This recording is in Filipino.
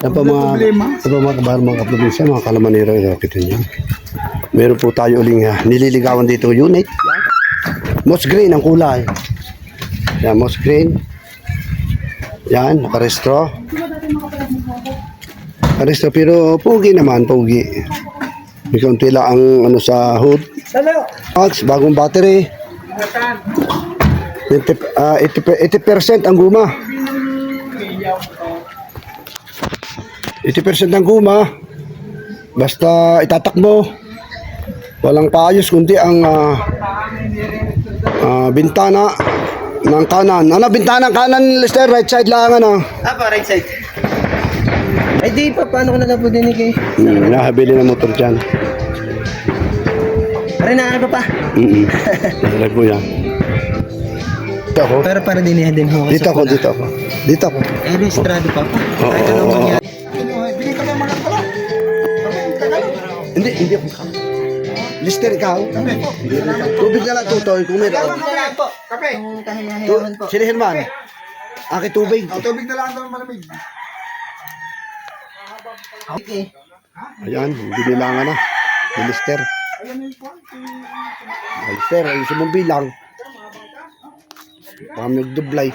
Yan pa mga kabar, mga kaprobinsya, mga kalamanero, kita niyo. Meron po tayo uling nililigawan dito unit. Moss green ang kulay. Yan, moss green. Yan, nakarestro. Nakarestro pero pogi naman, pogi. May kaunti lang ang ano sa hood. Max, bagong battery. 80% ang guma. 80% ang guma. Basta itatak mo. Walang paayos kundi ang bintana ng kanan. Ano bintana ng kanan, Lester? Right side lang ano? Right side. Ay di pa, paano ko na po dinig eh? Nahabili ng motor dyan. Pare na pa pa. Nalag mo yan. Dito ako. Pero para dinihan din ho. Dito ako. Dito ako. Eh, registrado pa pa. Oo. Hindi ako. Lister, ikaw? Tubig na lang, Tutoy. Kung meron. Kape. Sino Herman? Aki tubig. Tubig na lang daw malamig. Okay. Ayan, binilangan na. Ni Lister. Lister, ayusin mong bilang. Baka magdublay.